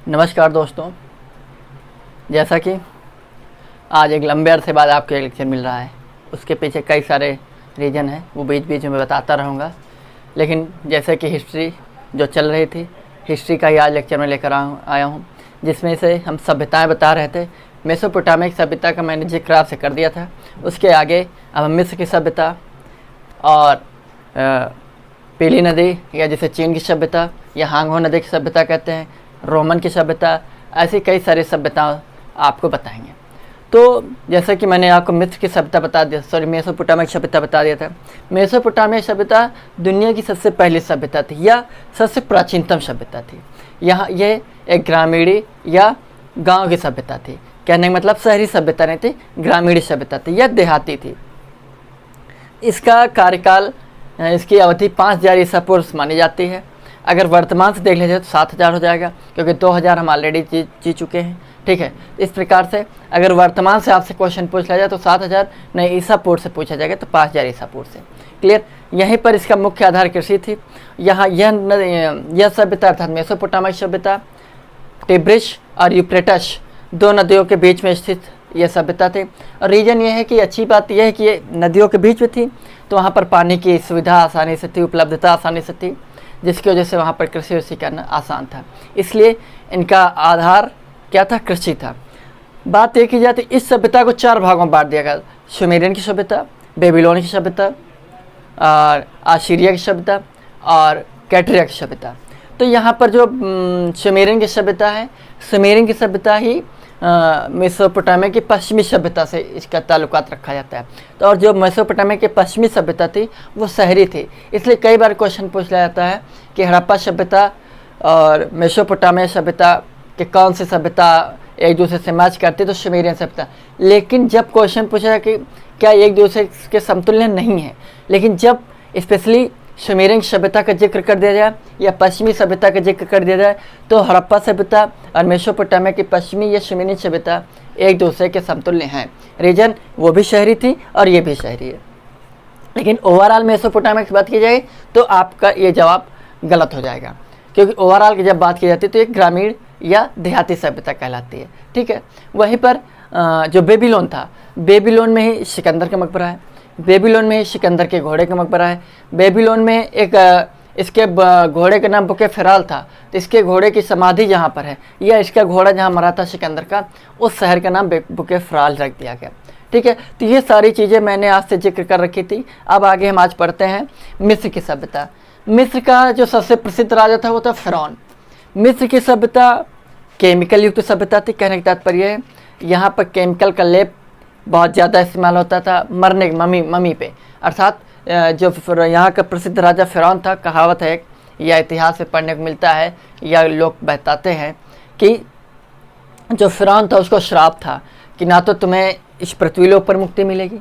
नमस्कार दोस्तों, जैसा कि आज एक लंबे अरसे बाद आपको एक लेक्चर मिल रहा है, उसके पीछे कई सारे रीज़न हैं, वो बीच बीच में बताता रहूँगा। लेकिन जैसे कि हिस्ट्री जो चल रही थी, हिस्ट्री का ही आज लेक्चर में लेकर आया हूँ, जिसमें से हम सभ्यताएं बता रहे थे। मेसोपोटामिक सभ्यता का मैंने जिक्र आपसे कर दिया था। उसके आगे अब हम मिस्र की सभ्यता और पीली नदी या जिसे चीन की सभ्यता या हांगहो नदी की सभ्यता कहते हैं, रोमन की सभ्यता, ऐसी कई सारी सभ्यता आपको बताएंगे। तो जैसा कि मैंने आपको मिस्र की सभ्यता बता दिया, मेसोपोटामिक सभ्यता बता दिया था। मेसोपोटामिक सभ्यता दुनिया की सबसे पहली सभ्यता थी या सबसे प्राचीनतम सभ्यता थी। यहाँ ये एक ग्रामीणी या गांव की सभ्यता थी। कहने का मतलब शहरी सभ्यता नहीं थी, ग्रामीण सभ्यता थी या देहाती थी। इसका कार्यकाल, इसकी अवधि 5000 ईसा पूर्व मानी जाती है। अगर वर्तमान से देख लिया जाए तो 7000 हो जाएगा, क्योंकि 2000 हम ऑलरेडी जी चुके हैं। ठीक है, इस प्रकार से अगर वर्तमान से आपसे क्वेश्चन पूछ लिया जाए तो 7000 नहीं ईसा पूर्व से पूछा जाएगा, तो 5000 ईसा पूर्व से। क्लियर। यहीं पर इसका मुख्य आधार कृषि थी। यहाँ यह सभ्यता अर्थात मेसोपोटामिक सभ्यता टिब्रिस और यूफ्रेटस दो नदियों के बीच में स्थित यह सभ्यता थी। और रीजन ये है कि अच्छी बात यह है कि ये नदियों के बीच में थी, तो वहाँ पर पानी की सुविधा आसानी से थी, उपलब्धता आसानी से थी, जिसकी वजह से वहाँ पर कृषि उसी करना आसान था। इसलिए इनका आधार क्या था? कृषि था। बात ये की जाए तो इस सभ्यता को 4 भागों में बांट दिया गया। सुमेरियन की सभ्यता, बेबीलोन की सभ्यता, और आशीरिया की सभ्यता और कैटरिया की सभ्यता। तो यहाँ पर जो सुमेरियन की सभ्यता है, सुमेरियन की सभ्यता ही मेसोपोटामिया की पश्चिमी सभ्यता से इसका ताल्लुकात रखा जाता है। तो और जो मेसोपोटामिया की पश्चिमी सभ्यता थी वो शहरी थी। इसलिए कई बार क्वेश्चन पूछ लिया जाता है कि हड़प्पा सभ्यता और मेसोपोटामिया सभ्यता के कौन सी सभ्यता एक दूसरे से मैच करती, तो सुमेरियन सभ्यता। लेकिन जब क्वेश्चन पूछा कि क्या एक दूसरे के समतुल्य नहीं है, लेकिन जब स्पेशली सुमेरियन सभ्यता का जिक्र कर दिया जाए या पश्चिमी सभ्यता का जिक्र कर दिया जाए, तो हड़प्पा सभ्यता और मेसोपोटामिया की पश्चिमी या सुमेरियन सभ्यता एक दूसरे के समतुल्य हैं। रीजन वो भी शहरी थी और ये भी शहरी है। लेकिन ओवरऑल मेसोपोटामिया की बात की जाए तो आपका ये जवाब गलत हो जाएगा, क्योंकि ओवरऑल की जब बात की जाती है तो एक ग्रामीण या देहाती सभ्यता कहलाती है। ठीक है। वहीं पर जो बेबीलोन था, बेबीलोन में ही सिकंदर का मकबरा है, बेबीलोन में सिकंदर के घोड़े का मकबरा है। बेबीलोन में एक इसके घोड़े का नाम बुके फेराल था, तो इसके घोड़े की समाधि जहाँ पर है या इसका घोड़ा जहाँ मरा था सिकंदर का, उस शहर का नाम बुके फेराल रख दिया गया। ठीक है। तो ये सारी चीज़ें मैंने आज से जिक्र कर रखी थी। अब आगे हम आज पढ़ते हैं मिस्र की सभ्यता। मिस्र का जो सबसे प्रसिद्ध राजा था वो था फिरौन। मिस्र की सभ्यता केमिकल युक्त सभ्यता थी। कहने का तात्पर्य है यहाँ पर केमिकल का लेप बहुत ज़्यादा इस्तेमाल होता था मरने मम्मी पे। अर्थात जो यहाँ का प्रसिद्ध राजा फिरौन था, कहावत है या इतिहास में पढ़ने को मिलता है या लोग बताते हैं कि जो फिरौन था उसको श्राप था कि ना तो तुम्हें इस पृथ्वीलोक पर मुक्ति मिलेगी,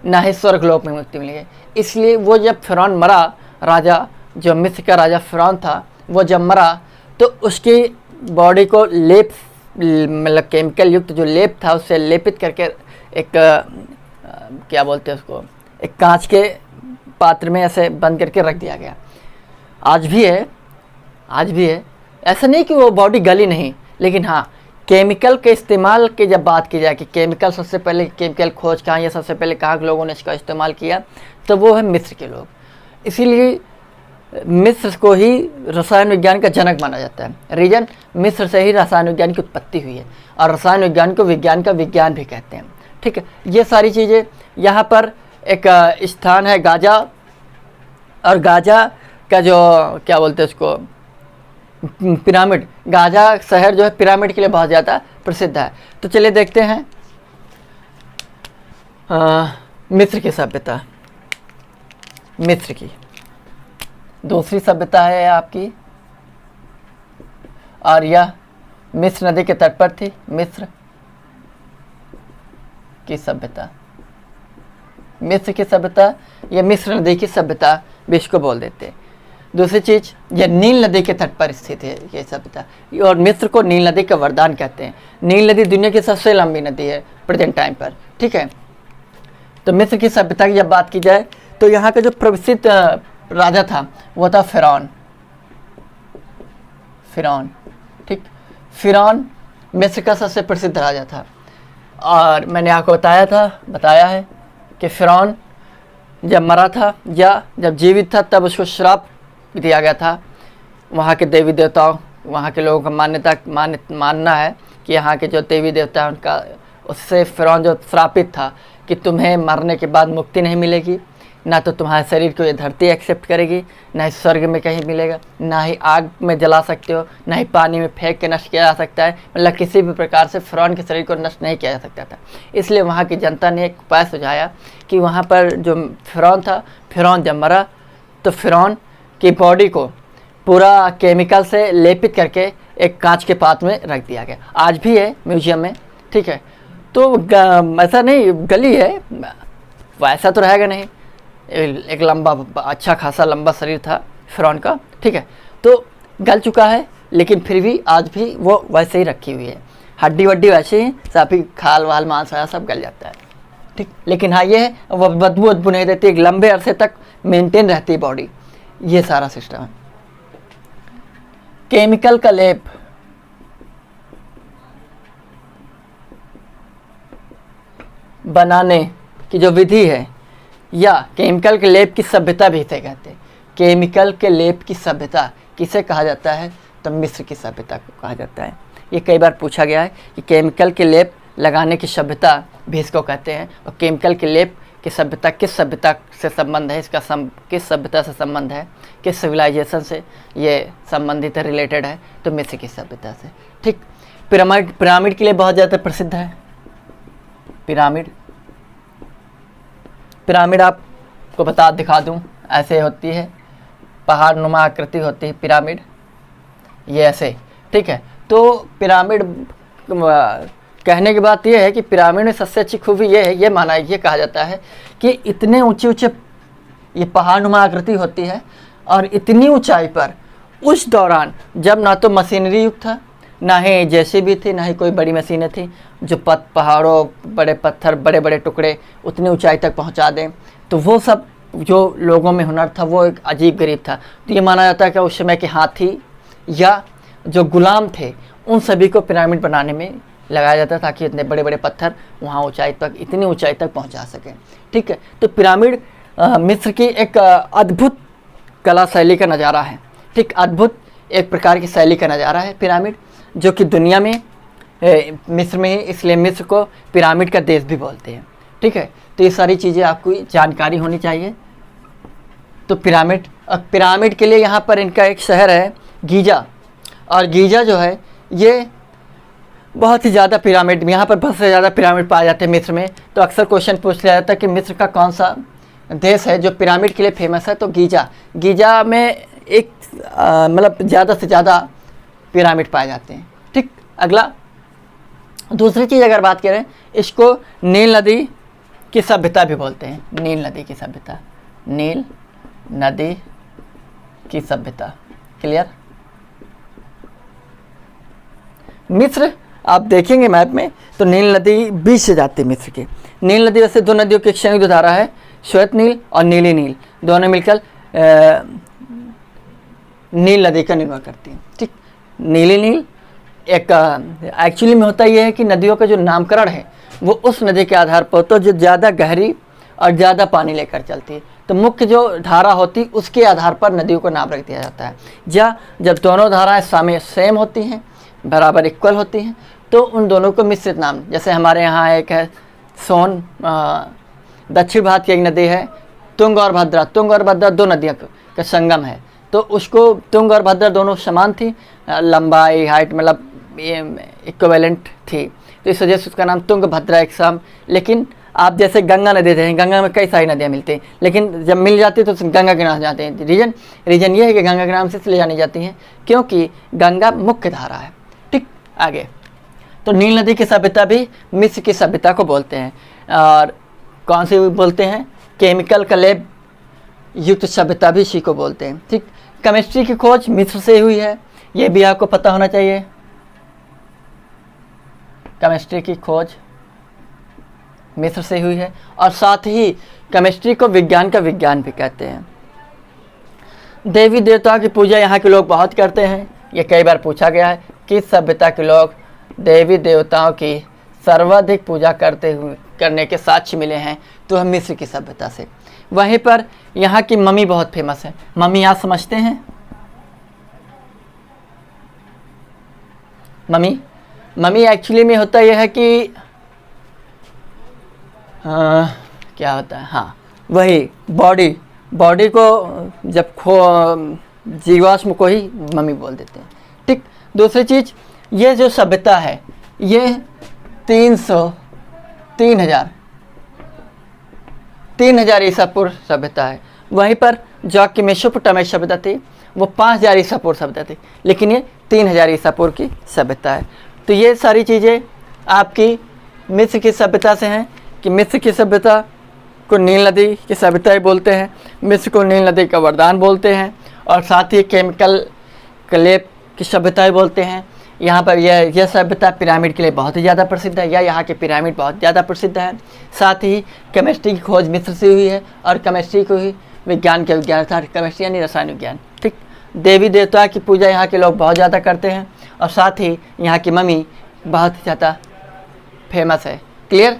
ना ही स्वर्गलोक में मुक्ति मिलेगी। इसलिए वो जब फिरौन मरा, राजा जो मिस्र का राजा फिरौन था, वो जब मरा तो उसकी बॉडी को लेप, मतलब केमिकल युक्त जो लेप था उससे लेपित करके एक क्या बोलते हैं उसको, एक कांच के पात्र में ऐसे बंद करके रख दिया गया। आज भी है। ऐसा नहीं कि वो बॉडी गली नहीं, लेकिन हाँ केमिकल के इस्तेमाल की जब बात की जाए कि केमिकल सबसे पहले केमिकल खोज कहाँ या सबसे पहले कहाँ के लोगों ने इसका इस्तेमाल किया, तो वो है मिस्र के लोग। इसीलिए मिस्र को ही रसायन विज्ञान का जनक माना जाता है। रीजन मिस्र से ही रसायन विज्ञान की उत्पत्ति हुई है और रसायन विज्ञान को विज्ञान का विज्ञान भी कहते हैं। ठीक है। ये सारी चीज़ें यहाँ पर एक स्थान है गाजा, और गाजा का जो क्या बोलते हैं उसको, पिरामिड, गाजा शहर जो है पिरामिड के लिए बहुत ज़्यादा प्रसिद्ध है। तो चलिए देखते हैं मिस्र की सभ्यता। मिस्र की दूसरी सभ्यता है आपकी, और यह मिस्र नदी के तट पर थी। मिस्र की सभ्यता, मिस्र की सभ्यता या मिस्र नदी की सभ्यता भी इसको बोल देते हैं। दूसरी चीज़, यह नील नदी के तट पर स्थित है ये सभ्यता, और मिस्र को नील नदी का वरदान कहते हैं। नील नदी दुनिया की सबसे लंबी नदी है प्रेजेंट टाइम पर। ठीक है। तो मिस्र की सभ्यता की जब बात की जाए तो यहाँ का जो प्रसिद्ध राजा था वो था फिरौन। ठीक। फ़िरौन मिस्र का सबसे प्रसिद्ध राजा था। और मैंने आपको बताया है कि फ़िरौन जब मरा था या जब जीवित था तब उसको श्राप दिया गया था। वहाँ के देवी देवताओं, वहाँ के लोगों का मानना है कि यहाँ के जो देवी देवता हैं उनका, उससे फ़िरौन जो श्रापित था कि तुम्हें मरने के बाद मुक्ति नहीं मिलेगी, ना तो तुम्हारे शरीर को ये धरती एक्सेप्ट करेगी, ना ही स्वर्ग में कहीं मिलेगा, ना ही आग में जला सकते हो, ना ही पानी में फेंक के नष्ट किया जा सकता है। मतलब किसी भी प्रकार से फ़िरौन के शरीर को नष्ट नहीं किया जा सकता था। इसलिए वहाँ की जनता ने एक उपाय सुझाया कि वहाँ पर जो फ़िरौन था, फ़िरौन जब मरा तो फ़िरौन की बॉडी को पूरा केमिकल से लेपित करके एक कांच के पात्र में रख दिया गया। आज भी है म्यूजियम में, ठीक है। तो ऐसा नहीं गली है, वैसा तो रहेगा नहीं, एक लंबा, अच्छा खासा लंबा शरीर था फ़िरौन का, ठीक है। तो गल चुका है, लेकिन फिर भी आज भी वो वैसे ही रखी हुई है। हड्डी वड्डी वैसे ही, सभी खाल वाल मांस आया सब गल जाता है, ठीक। लेकिन हाँ ये है, वो बदबू नहीं देती, एक लंबे अरसे तक मेंटेन रहती है बॉडी। ये सारा सिस्टम है। केमिकल का लेप बनाने की जो विधि है, या केमिकल के लेप की सभ्यता भी इसे कहते हैं। केमिकल के लेप की सभ्यता किसे कहा जाता है? तो मिस्र की सभ्यता को कहा जाता है। ये कई बार पूछा गया है कि केमिकल के लेप लगाने की सभ्यता भी इसको कहते हैं। और केमिकल के लेप की सभ्यता किस सभ्यता से संबंध है, इसका किस सभ्यता से संबंध है, किस सिविलाइजेशन से ये संबंधित है, रिलेटेड है? तो मिस्र की सभ्यता से, ठीक। पिरामिड के लिए बहुत ज़्यादा प्रसिद्ध है। पिरामिड आपको दिखा दूं, ऐसे होती है, पहाड़ नुमा आकृति होती है पिरामिड, ये ऐसे, ठीक है। तो पिरामिड कहने की बात यह है कि पिरामिड में सबसे अच्छी खूबी ये है, ये कहा जाता है कि इतने ऊंचे ऊंचे ये पहाड़ नुमा आकृति होती है, और इतनी ऊंचाई पर उस दौरान जब ना तो मशीनरी युक्त था, ना ही जेसीबी थी, ना ही कोई बड़ी मशीनें थी जो पहाड़ों, बड़े पत्थर, बड़े बड़े टुकड़े उतनी ऊंचाई तक पहुंचा दें। तो वो सब जो लोगों में हुनर था वो एक अजीब गरीब था। तो ये माना जाता है कि उस समय के हाथी या जो गुलाम थे उन सभी को पिरामिड बनाने में लगाया जाता था ताकि इतने बड़े बड़े पत्थर वहाँ ऊंचाई तक, इतनी ऊंचाई तक पहुँचा सकें, ठीक है। तो पिरामिड मिस्र की एक अद्भुत कला शैली का नज़ारा है, ठीक। अद्भुत एक प्रकार की शैली का नज़ारा है पिरामिड, जो कि दुनिया में मिस्र में ही, इसलिए मिस्र को पिरामिड का देश भी बोलते हैं, ठीक है। तो ये सारी चीज़ें आपको जानकारी होनी चाहिए। तो पिरामिड के लिए यहाँ पर इनका एक शहर है गीजा, और गीजा जो है ये बहुत ही ज़्यादा पिरामिड, यहाँ पर बहुत से ज़्यादा पिरामिड पाए जाते हैं मिस्र में। तो अक्सर क्वेश्चन पूछ लिया जाता है कि मिस्र का कौन सा देश है जो पिरामिड के लिए फेमस है? तो गीजा में एक मतलब ज़्यादा से ज़्यादा पिरामिड पाए जाते हैं, ठीक। अगला दूसरी चीज़ अगर बात करें, इसको नील नदी की सभ्यता भी बोलते हैं। नील नदी की सभ्यता, नील नदी की सभ्यता, क्लियर। मिस्र आप देखेंगे मैप में तो नील नदी बीच से जाती है मिस्र की। नील नदी वैसे दो नदियों की संयुक्त धारा है, श्वेत नील और नीली नील, दोनों मिलकर नील नदी का निर्माण करती हैं, ठीक। नीली नील एक एक्चुअली में होता यह है कि नदियों का जो नामकरण है वो उस नदी के आधार पर होता है जो ज़्यादा गहरी और ज़्यादा पानी लेकर चलती है। तो मुख्य जो धारा होती उसके आधार पर नदियों को नाम रख दिया जाता है। जब दोनों धाराएं सेम होती हैं, बराबर इक्वल होती हैं, तो उन दोनों को मिश्रित नाम, जैसे हमारे यहाँ एक है सोन, दक्षिण भारत की एक नदी है तुंग और भद्रा दो नदियों का संगम है। तो उसको तुंग और भद्रा दोनों समान थी, लंबाई, हाइट, मतलब इक्विवेलेंट थी, तो इस वजह से उसका नाम तुंग भद्रा एक साम। लेकिन आप जैसे गंगा नदी देखें, गंगा में कई सारी नदियाँ मिलती हैं, लेकिन जब मिल जाती है तो गंगा के नाम जाते हैं। रीजन ये है कि गंगा के नाम से इसलिए जानी जाती हैं क्योंकि गंगा मुख्य धारा है, ठीक। आगे तो नील नदी की सभ्यता भी मिस्र की सभ्यता को बोलते हैं। और कौन सी बोलते हैं? केमिकल का लेप युक्त सभ्यता भी इसी को बोलते हैं, ठीक। केमिस्ट्री की खोज मिस्र से हुई है, ये भी आपको पता होना चाहिए। केमिस्ट्री की खोज मिस्र से हुई है, और साथ ही केमिस्ट्री को विज्ञान का विज्ञान भी कहते हैं। देवी देवताओं की पूजा यहाँ के लोग बहुत करते हैं, ये कई बार पूछा गया है किस सभ्यता के लोग देवी देवताओं की सर्वाधिक पूजा करने के साक्ष्य मिले हैं? तो हम मिस्र की सभ्यता से। वहीं पर यहाँ की मम्मी बहुत फेमस है। मम्मी आप समझते हैं? मम्मी एक्चुअली में होता यह है कि क्या होता है, हाँ वही बॉडी को जब जीवाश्म को ही मम्मी बोल देते हैं। ठीक। दूसरी चीज़, ये जो सभ्यता है ये 3000 ईसा पूर्व सभ्यता है। वहीं पर जो कि मेसोपोटामिया सभ्यता थी वो 5000 ईसा पूर्व सभ्यता थी, लेकिन ये 3000 ईसा पूर्व की सभ्यता है। तो ये सारी चीज़ें आपकी मिस्र की सभ्यता से हैं कि मिस्र की सभ्यता को नील नदी की सभ्यता ही बोलते हैं, मिस्र को नील नदी का वरदान बोलते हैं, और साथ ही केमिकल क्लेप की सभ्यता ही बोलते हैं। यहाँ पर यह सभ्यता पिरामिड के लिए बहुत ही ज़्यादा प्रसिद्ध है, या यहाँ के पिरामिड बहुत ज़्यादा प्रसिद्ध है। साथ ही केमिस्ट्री की खोज मिस्र से हुई है, और केमिस्ट्री को ही विज्ञान के विज्ञान था, केमिस्ट्री यानी रसायन विज्ञान। ठीक। देवी देवता की पूजा यहाँ के लोग बहुत ज़्यादा करते हैं, और साथ ही यहाँ की मम्मी बहुत ही ज़्यादा फेमस है। क्लियर?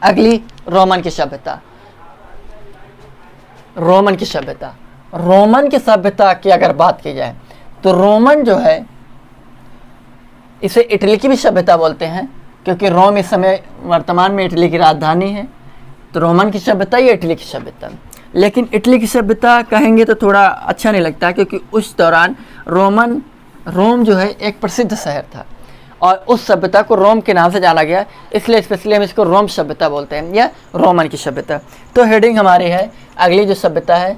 अगली रोमन की सभ्यता। रोमन की सभ्यता की अगर बात की जाए तो रोमन जो है इसे इटली की भी सभ्यता बोलते हैं, क्योंकि रोम इस समय वर्तमान में इटली की राजधानी है। तो रोमन की सभ्यता या इटली की सभ्यता, लेकिन इटली की सभ्यता कहेंगे तो थोड़ा अच्छा नहीं लगता, क्योंकि उस दौरान रोम जो है एक प्रसिद्ध शहर था, और उस सभ्यता को रोम के नाम से जाना गया, इसलिए स्पेशली हम इसको रोम सभ्यता बोलते हैं या रोमन की सभ्यता। तो हेडिंग हमारी है अगली जो सभ्यता है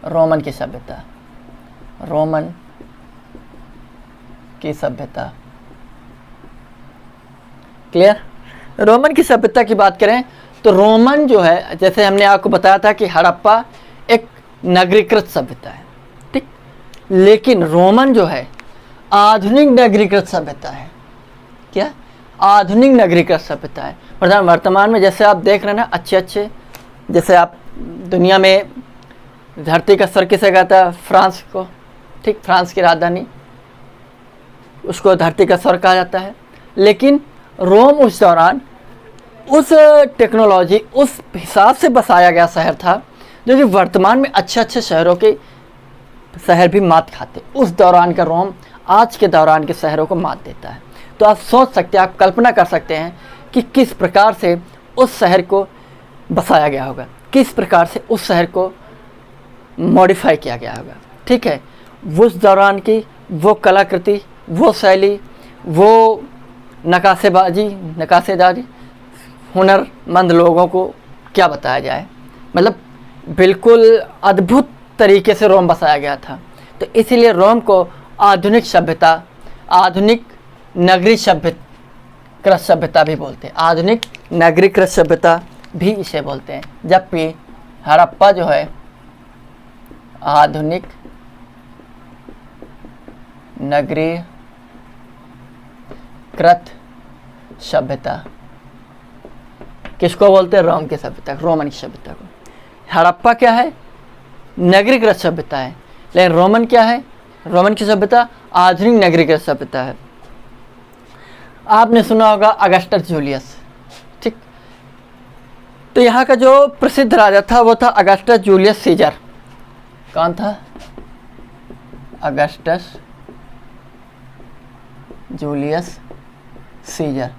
रोमन की सभ्यता। रोमन की सभ्यता। क्लियर? रोमन की सभ्यता की बात करें तो रोमन जो है, जैसे हमने आपको बताया था कि हड़प्पा एक नगरीकृत सभ्यता है। ठीक। लेकिन रोमन जो है आधुनिक नगरीकृत सभ्यता है। क्या? आधुनिक नगरीकृत सभ्यता है। वर्तमान में जैसे आप देख रहे हैं ना, अच्छे जैसे आप दुनिया में धरती का सर किसे कहता है? फ्रांस को। ठीक। फ्रांस की राजधानी, उसको धरती का सर कहा जाता है। लेकिन रोम उस दौरान उस टेक्नोलॉजी, उस हिसाब से बसाया गया शहर था जो कि वर्तमान में अच्छे शहरों के शहर भी मात खाते। उस दौरान का रोम आज के दौरान के शहरों को मात देता है। तो आप सोच सकते हैं, आप कल्पना कर सकते हैं कि किस प्रकार से उस शहर को बसाया गया होगा, किस प्रकार से उस शहर को मॉडिफाई किया गया होगा। ठीक है। उस दौरान की वो कलाकृति, वो शैली, वो नकाशेदारी, हुनरमंद लोगों को क्या बताया जाए, मतलब बिल्कुल अद्भुत तरीके से रोम बसाया गया था। तो इसीलिए रोम को आधुनिक सभ्यता, आधुनिक नगरीकृत सभ्यता भी बोलते हैं। आधुनिक नगरीकृत सभ्यता भी इसे बोलते हैं। जबकि हड़प्पा जो है आधुनिक नगरीकृत सभ्यता किसको बोलते हैं? रोम की सभ्यता, रोमन की सभ्यता को। हड़प्पा क्या है? नगरीकृत सभ्यता है। लेकिन रोमन क्या है? रोमन की सभ्यता आधुनिक नगरीकृत सभ्यता है। आपने सुना होगा अगस्टस जूलियस। ठीक। तो यहाँ का जो प्रसिद्ध राजा था वो था अगस्टस जूलियस सीजर। कौन था? Augustus Julius Caesar.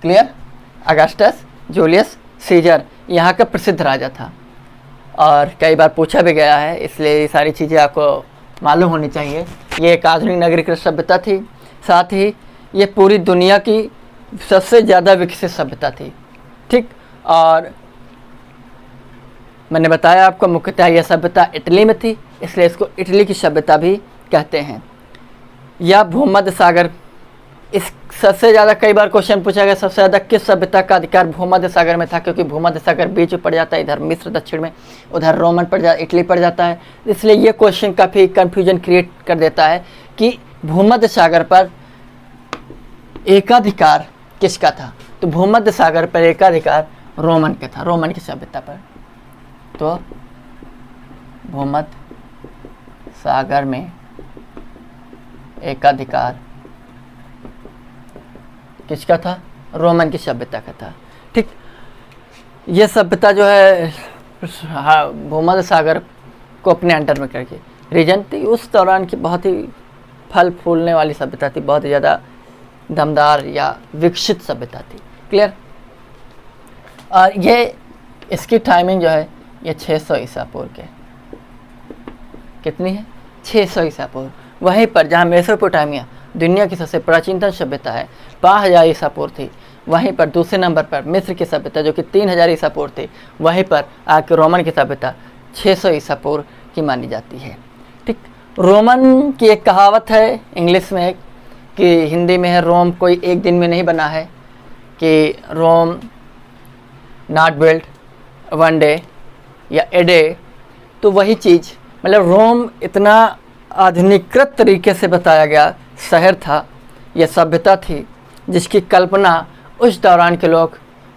Clear? Augustus Julius Caesar यहाँ का प्रसिद्ध राजा था, और कई बार पूछा भी गया है, इसलिए ये सारी चीज़ें आपको मालूम होनी चाहिए। ये एक आधुनिक नगरीकृत सभ्यता थी, साथ ही ये पूरी दुनिया की सबसे ज़्यादा विकसित सभ्यता थी। ठीक। और मैंने बताया आपको मुख्यतः यह सभ्यता इटली में थी, इसलिए इसको इटली की सभ्यता भी कहते हैं। या भूमध्य सागर, इस सबसे ज़्यादा कई बार क्वेश्चन पूछा गया सबसे ज़्यादा किस सभ्यता का अधिकार भूमध्य सागर में था, क्योंकि भूमध्य सागर बीच में पड़ जाता है, इधर मिस्र दक्षिण में, उधर रोमन इटली पड़ जाता है। इसलिए ये क्वेश्चन काफ़ी कन्फ्यूजन क्रिएट कर देता है कि भूमध्य सागर पर एकाधिकार किसका था। तो भूमध्य सागर पर एकाधिकार रोमन का था, रोमन की सभ्यता पर। तो भूमध्य सागर में एकाधिकार किसका था? रोमन की सभ्यता का था। ठीक, ये सभ्यता जो है भूमध्य सागर को अपने अंडर में करके रीजन थी, उस दौरान की बहुत ही फल फूलने वाली सभ्यता थी, बहुत ही ज़्यादा दमदार या विकसित सभ्यता थी। क्लियर? और ये इसकी टाइमिंग जो है ये 600 ईसा पूर्व के, कितनी है? 600 ईसा पूर्व। वहीं पर जहाँ मेसोपोटामिया दुनिया की सबसे प्राचीनतम सभ्यता है 5000 ईसा पूर्व थी, वहीं पर दूसरे नंबर पर मिस्र की सभ्यता जो कि 3000 ईसा पूर्व थी, वहीं पर आके रोमन की सभ्यता 600 ईसा पूर्व की मानी जाती है। ठीक, रोमन की एक कहावत है इंग्लिश में कि हिंदी में है, रोम कोई एक दिन में नहीं बना है, कि रोम नॉट बिल्ट वन डे या ए डे। तो वही चीज़, मतलब रोम इतना आधुनिकृत तरीके से बताया गया शहर था, यह सभ्यता थी जिसकी कल्पना उस दौरान के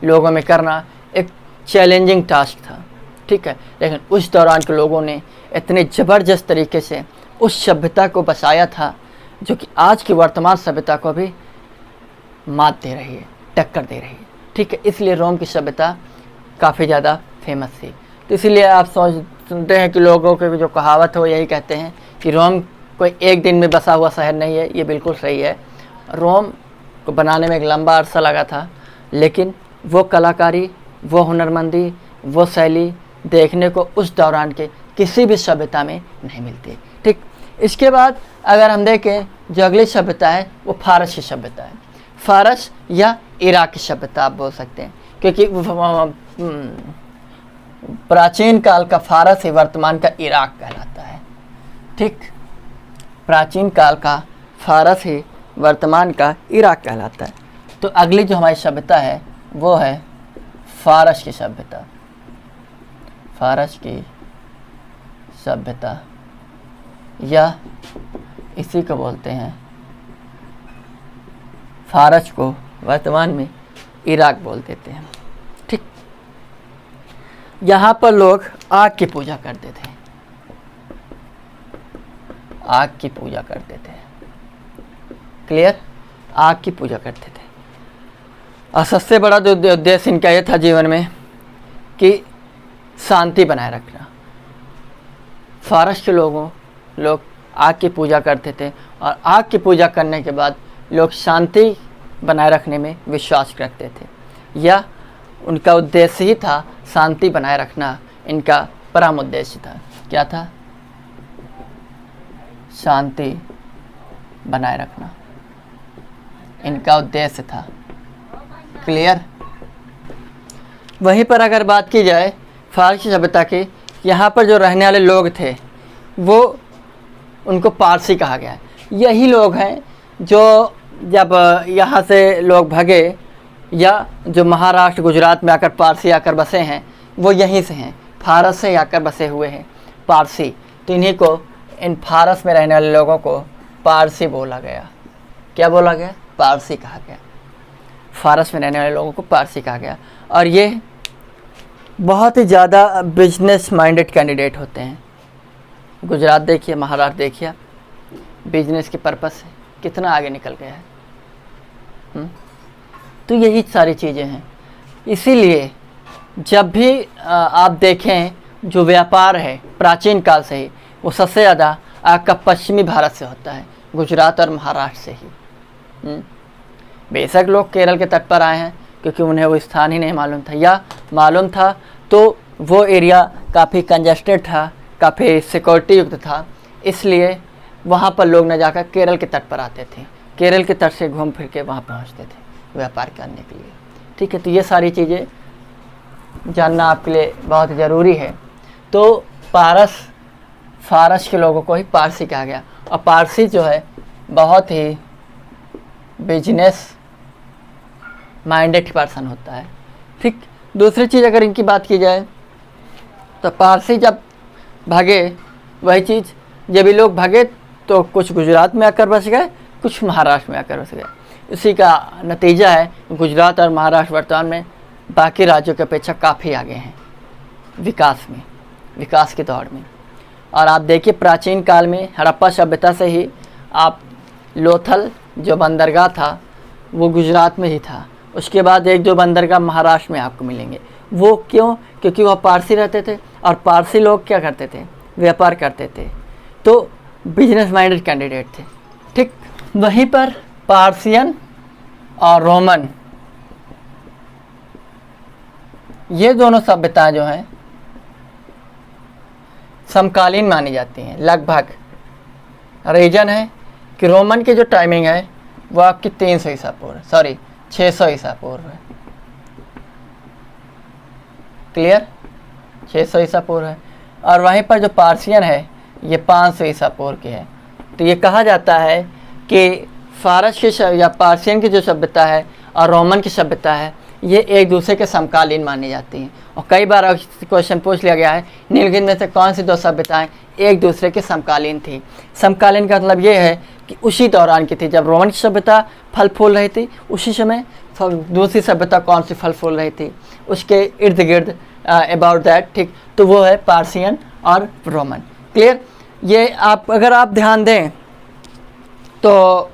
लोगों में करना एक चैलेंजिंग टास्क था। ठीक है, लेकिन उस दौरान के लोगों ने इतने ज़बरदस्त तरीके से उस सभ्यता को बसाया था जो कि आज की वर्तमान सभ्यता को भी मात दे रही है, टक्कर दे रही है। ठीक है, इसलिए रोम की सभ्यता काफ़ी ज़्यादा फेमस थी। तो इसीलिए आप सुनते हैं कि लोगों के जो कहावत है वो यही कहते हैं कि रोम कोई एक दिन में बसा हुआ शहर नहीं है। ये बिल्कुल सही है, रोम को बनाने में एक लंबा अरसा लगा था, लेकिन वो कलाकारी, वो हुनरमंदी, वो शैली देखने को उस दौरान के किसी भी सभ्यता में नहीं मिलती। ठीक, इसके बाद अगर हम देखें जो अगली सभ्यता है वो फारस की सभ्यता है। फारस या इराक की सभ्यता आप बोल सकते हैं, क्योंकि प्राचीन काल का फारस ही वर्तमान का इराक कहलाता है। ठीक, प्राचीन काल का फारस ही वर्तमान का इराक कहलाता है। तो अगली जो हमारी सभ्यता है वो है फारस की सभ्यता। फारस की सभ्यता या इसी को बोलते हैं, फारस को वर्तमान में इराक बोल देते हैं। ठीक, यहाँ पर लोग आग की पूजा करते थे, आग की पूजा करते थे। क्लियर? आग की पूजा करते थे। और सबसे बड़ा जो उद्देश्य इनका ये था जीवन में कि शांति बनाए रखना। फारस के लोग आग की पूजा करते थे, और आग की पूजा करने के बाद लोग शांति बनाए रखने में विश्वास रखते थे, या उनका उद्देश्य ही था शांति बनाए रखना। इनका परम उद्देश्य था, क्या था? शांति बनाए रखना इनका उद्देश्य था। क्लियर? वहीं पर अगर बात की जाए फारसी सभ्यता की, यहाँ पर जो रहने वाले लोग थे वो उनको पारसी कहा गया है। यही लोग हैं जो जब यहाँ से लोग भगे या जो महाराष्ट्र गुजरात में आकर पारसी आकर बसे हैं वो यहीं से हैं, फारस से आकर बसे हुए हैं पारसी। तो इन्हीं को, इन फारस में रहने वाले लोगों को पारसी बोला गया। क्या बोला गया? पारसी कहा गया। फारस में रहने वाले लोगों को पारसी कहा गया। और ये बहुत ही ज़्यादा बिजनेस माइंडेड कैंडिडेट होते हैं। गुजरात देखिए, महाराष्ट्र देखिए, बिजनेस के पर्पस से कितना आगे निकल गया है। तो यही सारी चीज़ें हैं। इसीलिए जब भी आप देखें जो व्यापार है प्राचीन काल से ही, वो सबसे ज़्यादा आपका पश्चिमी भारत से होता है, गुजरात और महाराष्ट्र से ही। बेशक लोग केरल के तट पर आए हैं क्योंकि उन्हें वो स्थान ही नहीं मालूम था, या मालूम था तो वो एरिया काफ़ी कंजस्टेड था, काफ़ी सिक्योरिटी युक्त था, इसलिए वहाँ पर लोग न जाकर केरल के तट पर आते थे, केरल के तट से घूम फिर के वहाँ पहुँचते थे व्यापार करने के लिए। ठीक है, तो ये सारी चीज़ें जानना आपके लिए बहुत ज़रूरी है। तो फारस के लोगों को ही पारसी कहा गया, और पारसी जो है बहुत ही बिजनेस माइंडेड पर्सन होता है। ठीक, दूसरी चीज़ अगर इनकी बात की जाए तो पारसी जब भागे, वही चीज़ जब ये लोग भागे तो कुछ गुजरात में आकर बस गए, कुछ महाराष्ट्र में आकर बस गए। इसी का नतीजा है गुजरात और महाराष्ट्र वर्तमान में बाकी राज्यों की अपेक्षा काफ़ी आगे हैं विकास में, विकास की दौड़ में। और आप देखिए प्राचीन काल में हड़प्पा सभ्यता से ही आप लोथल जो बंदरगाह था वो गुजरात में ही था। उसके बाद एक दो बंदरगाह महाराष्ट्र में आपको मिलेंगे। वो क्यों? क्योंकि वह पारसी रहते थे और पारसी लोग क्या करते थे? व्यापार करते थे, तो बिजनेस माइंडेड कैंडिडेट थे। ठीक, वहीं पर पार्सियन और रोमन ये दोनों सभ्यताएं जो हैं समकालीन मानी जाती हैं। लगभग रीजन है कि रोमन की जो टाइमिंग है वो आपकी 300 ईसा पूर्व, सॉरी 600 ईसा पूर्व है। क्लियर? 600 ईसा पूर्व है। और वहीं पर जो पार्सियन है ये 500 ईसा पूर्व के है। तो ये कहा जाता है कि फारस की या पार्सियन की जो सभ्यता है और रोमन की सभ्यता है ये एक दूसरे के समकालीन मानी जाती हैं। और कई बार क्वेश्चन पूछ लिया गया है निम्नलिखित में से कौन सी दो सभ्यताएं एक दूसरे के समकालीन थी। समकालीन का मतलब ये है कि उसी दौरान की थी। जब रोमन की सभ्यता फल फूल रही थी उसी समय दूसरी सभ्यता कौन सी फल फूल रही थी उसके इर्द गिर्द अबाउट दैट। ठीक, तो वो है पार्सियन और रोमन। क्लियर? ये अगर आप ध्यान दें तो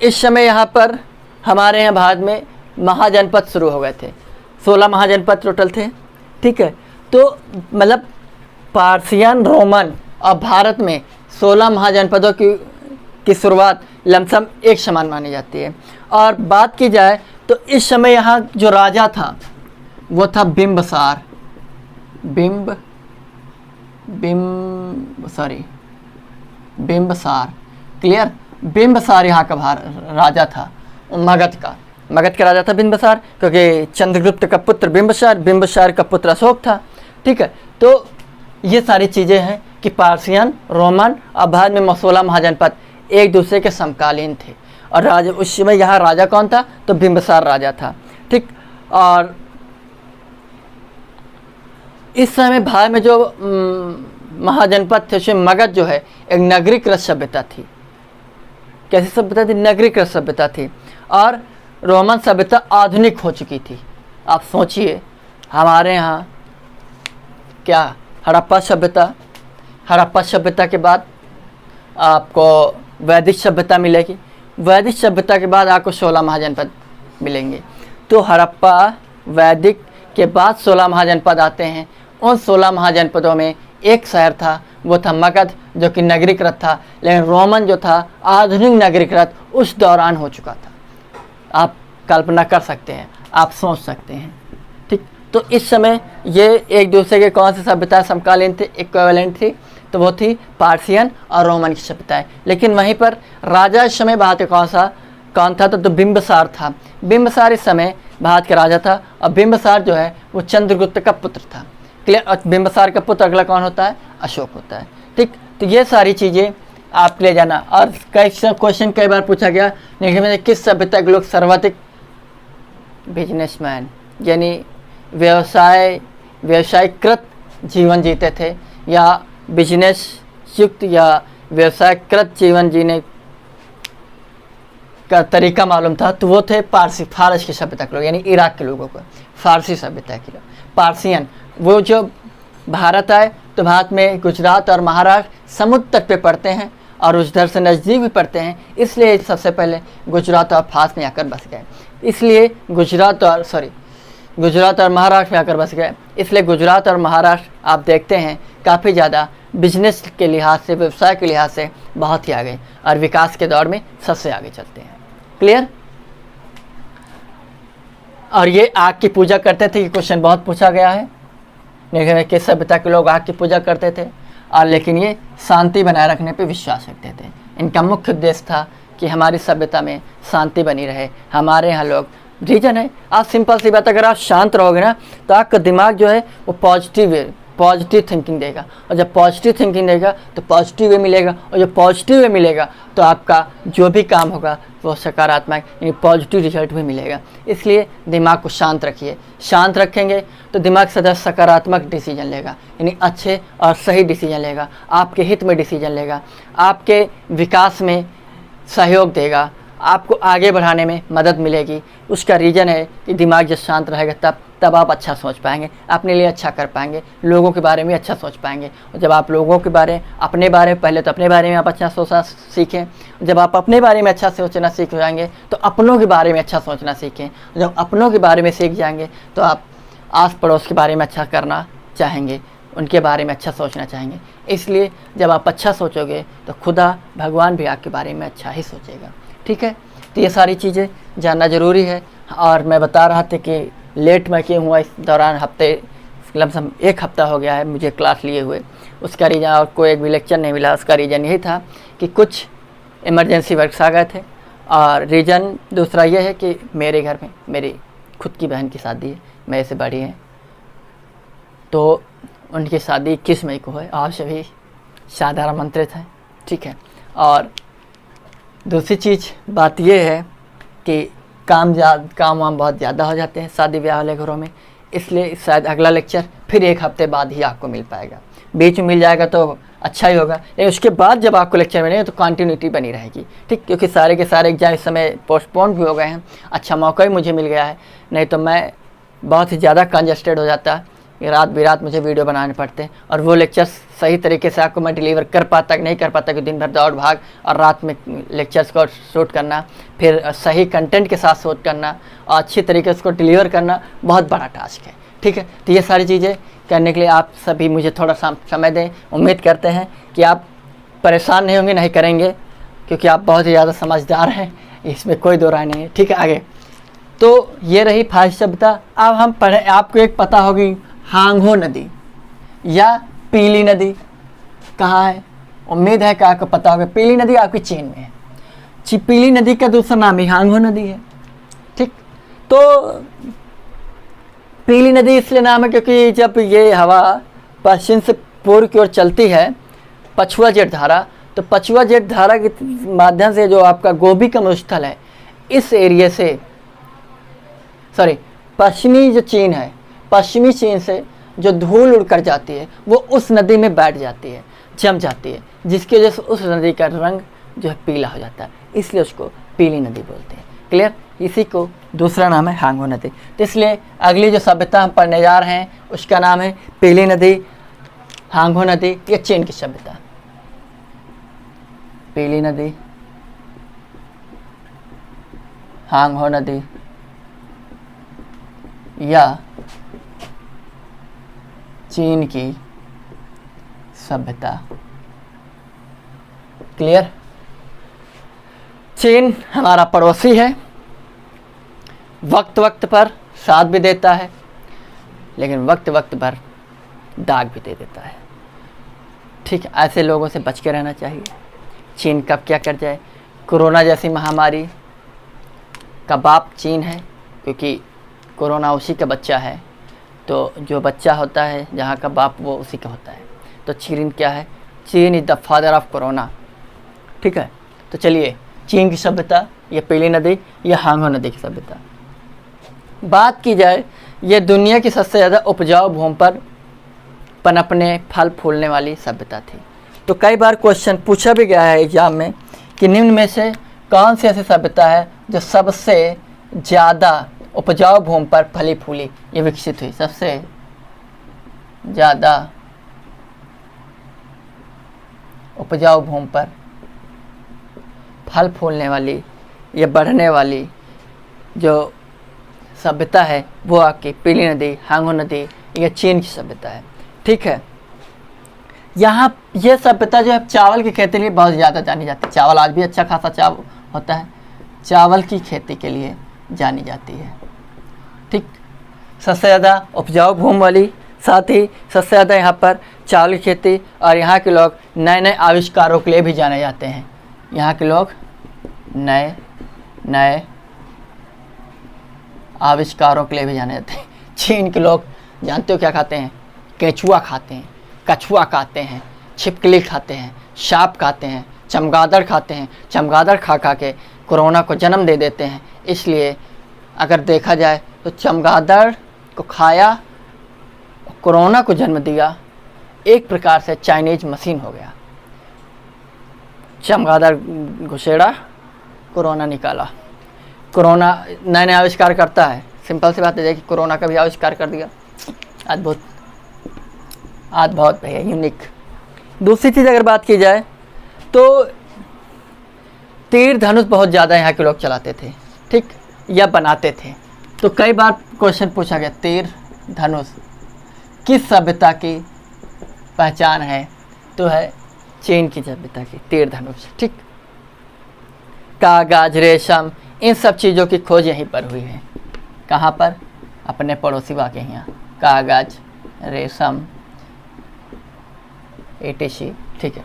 इस समय यहाँ पर हमारे यहाँ भारत में महाजनपद शुरू हो गए थे। 16 महाजनपद टोटल थे। ठीक है, तो मतलब पार्सियन, रोमन और भारत में 16 महाजनपदों की शुरुआत लमसम एक समान मानी जाती है। और बात की जाए तो इस समय यहाँ जो राजा था वो था बिंबसार। बिंबसार। क्लियर? बिंबसार यहाँ का राजा था, मगध का राजा था बिंबसार, क्योंकि चंद्रगुप्त का पुत्र बिंबसार का पुत्र अशोक था। ठीक है, तो ये सारी चीज़ें हैं कि पार्सियन, रोमन और भारत में 16 महाजनपद एक दूसरे के समकालीन थे। और राजा उस समय यहाँ राजा कौन था? तो बिंबसार राजा था। ठीक, और इस समय भारत में जो महाजनपद थे उसमें मगध जो है एक नगरीकृत सभ्यता थी। कैसी सभ्यता थी? नगरीकृत सभ्यता थी। और रोमन सभ्यता आधुनिक हो चुकी थी। आप सोचिए हमारे यहाँ क्या हड़प्पा सभ्यता के बाद आपको वैदिक सभ्यता मिलेगी। वैदिक सभ्यता के बाद आपको 16 महाजनपद मिलेंगे। तो हड़प्पा वैदिक के बाद 16 महाजनपद आते हैं। उन 16 महाजनपदों में एक शहर था, वो था मगध, जो कि नगरीकृत था। लेकिन रोमन जो था आधुनिक नगरीकृत उस दौरान हो चुका था। आप कल्पना कर सकते हैं, आप सोच सकते हैं। ठीक, तो इस समय ये एक दूसरे के कौन सी सभ्यता समकालीन थे, इक्विवेलेंट थी? तो वो थी पार्सियन और रोमन की सभ्यताएं। लेकिन वहीं पर राजा इस समय भारत का कौन था? तो बिंबसार था। बिंबसार इस समय भारत का राजा था। और बिंबसार जो है वो चंद्रगुप्त का पुत्र था। क्लियर? और बिंबसार का पुत्र अगला कौन होता है? अशोक होता है। ठीक, तो ये सारी चीज़ें आप ले जाना। और कई क्वेश्चन कई बार पूछा गया लेकिन किस सभ्यता के लोग सर्वाधिक बिजनेसमैन यानी व्यवसायकृत जीवन जीते थे या बिजनेस युक्त या व्यवसायकृत जीवन जीने का तरीका मालूम था, तो वो थे फारस की सभ्यता के लोग, यानी इराक के लोगों को फारसी सभ्यता के लोग। पार्सियन वो जो भारत आए तो भारत में गुजरात और महाराष्ट्र समुद्र तट पे पड़ते हैं और उधर से नज़दीक भी पड़ते हैं, इसलिए सबसे पहले गुजरात और फारस में आकर बस गए। इसलिए गुजरात और महाराष्ट्र में आकर बस गए। इसलिए गुजरात और महाराष्ट्र आप देखते हैं काफ़ी ज़्यादा बिजनेस के लिहाज से, व्यवसाय के लिहाज से बहुत ही आगे और विकास के दौर में सबसे आगे चलते हैं। क्लियर? और ये आग की पूजा करते थे। ये क्वेश्चन बहुत पूछा गया है, लेकिन किस सभ्यता के लोग आग की पूजा करते थे? और लेकिन ये शांति बनाए रखने पे विश्वास रखते थे। इनका मुख्य उद्देश्य था कि हमारी सभ्यता में शांति बनी रहे। हमारे यहाँ लोग रीजन है, आप सिंपल सी बात, अगर आप शांत रहोगे ना तो आपका दिमाग जो है वो पॉजिटिव थिंकिंग देगा। और जब पॉजिटिव थिंकिंग देगा तो पॉजिटिव वे मिलेगा, और जब पॉजिटिव वे मिलेगा तो आपका जो भी काम होगा वो सकारात्मक यानी पॉजिटिव रिजल्ट भी मिलेगा। इसलिए दिमाग को शांत रखिए। शांत रखेंगे तो दिमाग सदा सकारात्मक डिसीजन लेगा, यानी अच्छे और सही डिसीजन लेगा, आपके हित में डिसीजन लेगा, आपके विकास में सहयोग देगा, आपको आगे बढ़ाने में मदद मिलेगी। उसका रीज़न है कि दिमाग जब शांत रहेगा तब तब आप अच्छा सोच पाएंगे, अपने लिए अच्छा कर पाएंगे, लोगों के बारे में अच्छा सोच पाएंगे। और जब आप लोगों के बारे अपने बारे पहले तो अपने बारे में आप अच्छा सोचना सीखें। जब आप अपने बारे में अच्छा सोचना सीख जाएंगे तो अपनों के बारे में अच्छा सोचना सीखें। जब अपनों के बारे में सीख जाएंगे तो आप आस पड़ोस के बारे में अच्छा करना चाहेंगे, उनके बारे में अच्छा सोचना चाहेंगे। इसलिए जब आप अच्छा सोचोगे तो खुदा भगवान भी आपके बारे में अच्छा ही सोचेगा। ठीक है, तो ये सारी चीज़ें जानना ज़रूरी है। और मैं बता रहा था कि लेट मैं क्यों हुआ इस दौरान, हफ्ते लमसम 1 हफ्ता हो गया है मुझे क्लास लिए हुए। उसका रीज़न, और कोई एक भी लेक्चर नहीं मिला, उसका रीज़न यही था कि कुछ इमरजेंसी वर्क्स आ गए थे। और रीज़न दूसरा ये है कि मेरे घर में मेरी खुद की बहन की शादी है, मेरे से बड़ी है, तो उनकी शादी 21 मई को है। आप सभी साधारण आमंत्रित हैं। ठीक है, और दूसरी चीज़ बात ये है कि काम वाम बहुत ज़्यादा हो जाते हैं शादी ब्याह वाले घरों में, इसलिए शायद अगला लेक्चर फिर 1 हफ्ते बाद ही आपको मिल पाएगा। बीच में मिल जाएगा तो अच्छा ही होगा, लेकिन उसके बाद जब आपको लेक्चर मिलेगा तो कंटिन्यूटी बनी रहेगी। ठीक, क्योंकि सारे के सारे एग्जाम इस समय पोस्टपोन भी हो गए हैं। अच्छा मौका ही मुझे मिल गया है, नहीं तो मैं बहुत ही ज़्यादा कंजस्टेड हो जाता, रात बिरात मुझे वीडियो बनाने पड़ते हैं, और वो लेक्चर्स सही तरीके से आपको मैं डिलीवर कर पाता कि नहीं कर पाता, कि दिन भर दौड़ भाग और रात में लेक्चर्स को शूट करना, फिर सही कंटेंट के साथ शूट करना और अच्छी तरीके से उसको डिलीवर करना बहुत बड़ा टास्क है। ठीक है, तो ये सारी चीज़ें करने के लिए आप सभी मुझे थोड़ा सा समय दें। उम्मीद करते हैं कि आप परेशान नहीं होंगे, नहीं करेंगे, क्योंकि आप बहुत ही ज़्यादा समझदार हैं, इसमें कोई दो राय नहीं है। ठीक है, आगे तो ये रही फारसी सभ्यता। अब हम पढ़े, आपको एक पता होगी हांगहो नदी या पीली नदी कहाँ है, उम्मीद है कि आपको पता होगा। पीली नदी आपकी चीन में है। पीली नदी का दूसरा नाम ही हांगहो नदी है। ठीक, तो पीली नदी इसलिए नाम है क्योंकि जब ये हवा पश्चिम से पूर्व की ओर चलती है, पछुआ जेठ धारा, तो पछुआ जेठ धारा के माध्यम से जो आपका गोबी का मरुस्थल है, इस एरिया से, सॉरी, पश्चिमी जो चीन है, पश्चिमी चीन से जो धूल उड़कर जाती है वो उस नदी में बैठ जाती है, जम जाती है, जिसकी वजह से उस नदी का रंग जो है पीला हो जाता है, इसलिए उसको पीली नदी बोलते हैं। क्लियर, इसी को दूसरा नाम है हांगहो नदी। तो इसलिए अगली जो सभ्यता हम पढ़ने जा रहे हैं उसका नाम है पीली नदी, हांगहो नदी या चीन की सभ्यता। पीली नदी, हांगहो नदी या चीन की सभ्यता। क्लियर, चीन हमारा पड़ोसी है, वक्त वक्त पर साथ भी देता है, लेकिन वक्त वक्त पर दाग भी दे देता है। ठीक, ऐसे लोगों से बच के रहना चाहिए। चीन कब क्या कर जाए। कोरोना जैसी महामारी का बाप चीन है, क्योंकि कोरोना उसी का बच्चा है, तो जो बच्चा होता है जहाँ का बाप वो उसी का होता है। तो चीन क्या है, चीन is the father of corona. ठीक है, तो चलिए चीन की सभ्यता, ये पीली नदी, ये हांगहो नदी की सभ्यता। बात की जाए, ये दुनिया की सबसे ज़्यादा उपजाऊ भूमि पर पनपने फल फूलने वाली सभ्यता थी। तो कई बार क्वेश्चन पूछा भी गया है एग्जाम में कि निम्न में से कौन सी ऐसी सभ्यता है जो सबसे ज़्यादा उपजाऊ भूमि पर फली फूली ये विकसित हुई। सबसे ज़्यादा उपजाऊ भूमि पर फल फूलने वाली या बढ़ने वाली जो सभ्यता है वो आपकी पीली नदी, हांगहो नदी या चीन की सभ्यता है। ठीक है, यहाँ ये सभ्यता जो है चावल की खेती के लिए बहुत ज़्यादा जानी जाती है। चावल आज भी अच्छा खासा चावल होता है, चावल की खेती के लिए जानी जाती है। ठीक, सबसे ज़्यादा उपजाऊ भूमि वाली, साथ ही सबसे ज़्यादा यहाँ पर चावल की खेती, और यहाँ के लोग नए नए आविष्कारों के लिए भी जाने जाते हैं। यहाँ के लोग नए नए आविष्कारों के लिए भी जाने जाते हैं। चीन के लोग जानते हो क्या खाते हैं, केचुआ खाते हैं, कछुआ खाते हैं, छिपकली खाते हैं, सांप खाते हैं, चमगादड़ खाते हैं। चमगादड़ खा खा के कोरोना को जन्म दे देते हैं। इसलिए अगर देखा जाए तो चमगादड़ को खाया, कोरोना को जन्म दिया, एक प्रकार से चाइनीज मशीन हो गया। चमगादड़ घुसेड़ा, कोरोना निकाला। कोरोना नए नए आविष्कार करता है, सिंपल सी बात है कि कोरोना का भी आविष्कार कर दिया। अद्भुत, आज बहुत है यूनिक। दूसरी चीज़ अगर बात की जाए तो तीर धनुष बहुत ज़्यादा यहाँ के लोग चलाते थे, ठीक, या बनाते थे। तो कई बार क्वेश्चन पूछा गया तीर धनुष किस सभ्यता की पहचान है, तो है चीन की सभ्यता की तीर धनुष, ठीक। कागज, रेशम, इन सब चीज़ों की खोज यहीं पर हुई है। कहाँ पर? अपने पड़ोसी वाक़े यहाँ। कागज, रेशम, etc, ठीक है।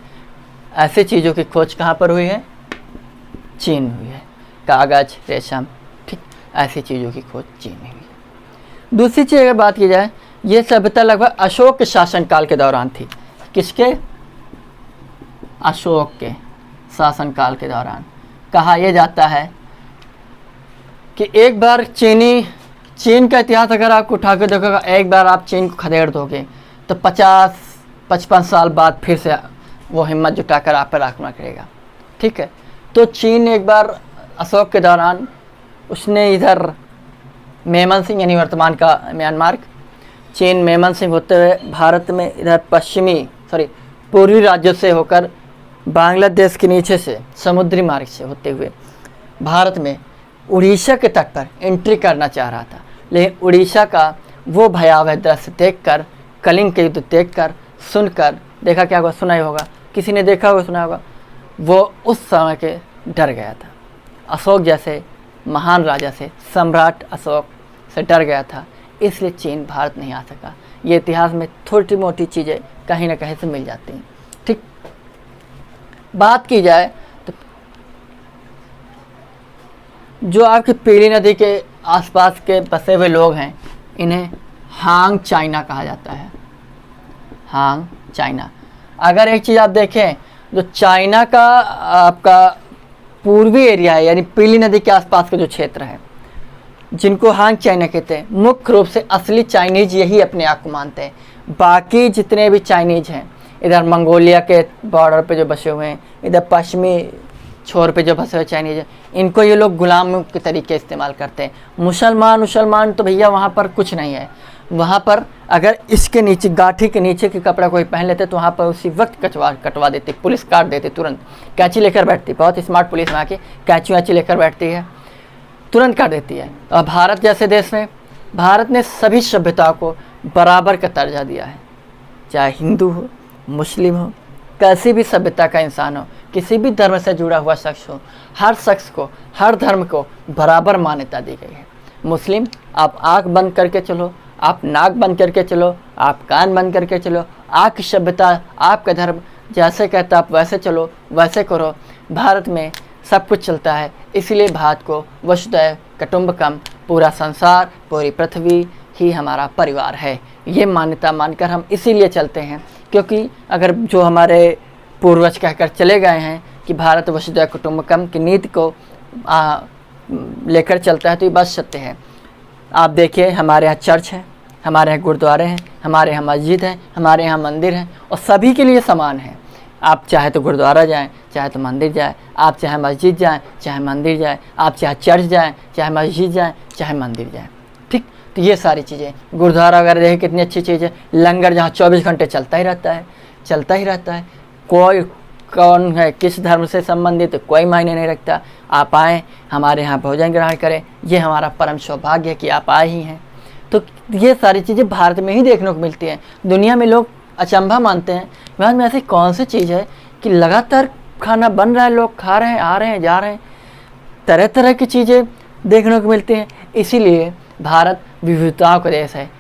ऐसे चीज़ों की खोज कहाँ पर हुई है? चीन में हुई है। कागज, रेशम, ठीक, ऐसी चीज़ों की खोज चीन में हुई है। दूसरी चीज़ अगर बात की जाए, ये सभ्यता लगभग अशोक के शासनकाल के दौरान थी। किसके? अशोक के शासनकाल के दौरान। कहा यह जाता है कि एक बार चीन का इतिहास अगर आप उठा के देखोगे, एक बार आप चीन को खदेड़ दोगे तो 50-55 साल बाद फिर से वो हिम्मत जुटाकर आप पर आक्रमण करेगा, ठीक है। तो चीन एक बार अशोक के दौरान उसने इधर मेमन सिंह यानी वर्तमान का म्यांमार, चीन मेमन सिंह होते हुए भारत में इधर पूर्वी राज्यों से होकर बांग्लादेश के नीचे से समुद्री मार्ग से होते हुए भारत में उड़ीसा के तट पर एंट्री करना चाह रहा था। लेकिन उड़ीसा का वो भयावह दृश्य देखकर, कलिंग के युद्ध देखकर, सुनकर, देखा क्या होगा, सुना ही होगा, किसी ने देखा होगा, सुना होगा, वो उस समय के डर गया था। अशोक जैसे महान राजा से, सम्राट अशोक से डर गया था, इसलिए चीन भारत नहीं आ सका। ये इतिहास में छोटी मोटी चीज़ें कहीं ना कहीं से मिल जाती हैं, ठीक। बात की जाए तो जो आपकी पीली नदी के आसपास के बसे हुए लोग हैं, इन्हें हांग चाइना कहा जाता है। Hong China. अगर एक चीज़ आप देखें, जो चाइना का आपका पूर्वी एरिया है, यानी पीली नदी के आसपास का जो क्षेत्र है, जिनको हांग चाइना कहते हैं, मुख्य रूप से असली चाइनीज यही अपने आप को मानते हैं। बाकी जितने भी चाइनीज हैं, इधर मंगोलिया के बॉर्डर पे जो बसे हुए हैं, इधर पश्चिमी छोर पे जो बसे हुए चाइनीज हैं, इनको ये लोग गुलाम के तरीके इस्तेमाल करते हैं। मुसलमान तो भैया वहाँ पर कुछ नहीं है। वहाँ पर अगर इसके नीचे, गाठी के नीचे के कपड़ा कोई पहन लेते तो वहाँ पर उसी वक्त कटवा देते, पुलिस काट देते तुरंत। कैंची लेकर बैठती, बहुत स्मार्ट पुलिस वहाँ की, कैंची वैंची लेकर बैठती है, तुरंत काट देती है। और भारत जैसे देश में, भारत ने सभी सभ्यताओं को बराबर का दर्जा दिया है। चाहे हिंदू हो, मुस्लिम हो, कैसी भी सभ्यता का इंसान हो, किसी भी धर्म से जुड़ा हुआ शख्स हो, हर शख्स को, हर धर्म को बराबर मान्यता दी गई है। मुस्लिम, आप आँख बंद करके चलो, आप नाक बंद करके चलो, आप कान बंद करके चलो, आपकी सभ्यता, आपका धर्म जैसे कहता आप वैसे चलो, वैसे करो। भारत में सब कुछ चलता है। इसीलिए भारत को वसुधैव कुटुंबकम, पूरा संसार, पूरी पृथ्वी ही हमारा परिवार है, ये मान्यता मानकर हम इसीलिए चलते हैं। क्योंकि अगर जो हमारे पूर्वज कहकर चले गए हैं कि भारत वसुधैव कुटुंबकम की नीति को लेकर चलता है, तो ये बात सत्य है। आप देखिए, हमारे यहाँ चर्च है, हमारे यहाँ गुरुद्वारे हैं, हमारे यहाँ मस्जिद है, हमारे यहाँ मंदिर हैं, और सभी के लिए समान है। आप चाहे तो गुरुद्वारा जाएं, चाहे तो मंदिर जाएं, आप चाहे मस्जिद जाएं, चाहे मंदिर जाएं, आप चाहे चर्च जाएं, चाहे मस्जिद जाएं, चाहे मंदिर जाएं, ठीक। तो ये सारी चीज़ें, गुरुद्वारा वगैरह देखिए कितनी अच्छी चीज़ है। लंगर जहाँ 24 घंटे चलता ही रहता है, चलता ही रहता है। कोई कौन है, किस धर्म से संबंधित, कोई मायने नहीं रखता। आप आएँ, हमारे यहाँ भोजन ग्रहण करें, ये हमारा परम सौभाग्य है कि आप आए ही हैं। तो ये सारी चीज़ें भारत में ही देखने को मिलती हैं। दुनिया में लोग अचंभा मानते हैं, भारत में ऐसी कौन सी चीज़ है कि लगातार खाना बन रहा है, लोग खा रहे हैं, आ रहे हैं, जा रहे हैं, तरह तरह की चीज़ें देखने को मिलती हैं। इसीलिए भारत विविधताओं का देश है,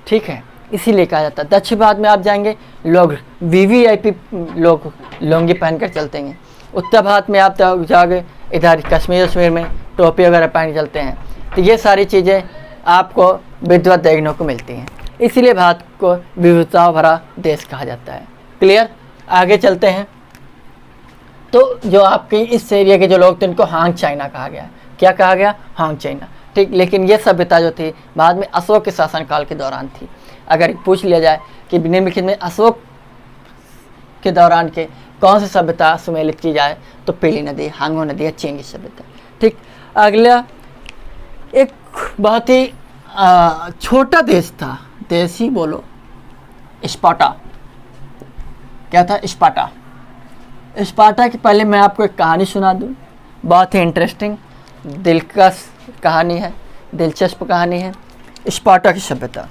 ठीक है। इसीलिए कहा जाता है। दक्षिण भारत में आप जाएंगे, लोग VVIP लोग लुंगी पहनकर चलते हैं। उत्तर भारत में आप जाओगे, इधर कश्मीर में टोपी वगैरह पहन के चलते हैं। तो ये सारी चीज़ें आपको विधिवत देखने को मिलती हैं। इसीलिए भारत को विविधता भरा देश कहा जाता है। क्लियर? आगे चलते हैं। तो जो आपके इस एरिया के जो लोग थे, उनको हांग चाइना कहा गया। क्या कहा गया? हांग चाइना, ठीक। लेकिन ये सभ्यता जो थी बाद में अशोक के शासनकाल के दौरान थी। अगर पूछ लिया जाए कि निम्नलिखित में अशोक के दौरान के कौन सी सभ्यता सुमेलित की जाए, तो पीली नदी, हांगो नदी या चीन की सभ्यता, ठीक। अगला एक बहुत ही छोटा देश था, देश ही बोलो, स्पार्टा। क्या था? स्पार्टा। स्पार्टा की पहले मैं आपको एक कहानी सुना दूं, बहुत ही इंटरेस्टिंग, दिलकश कहानी है, दिलचस्प कहानी है। स्पार्टा की सभ्यता।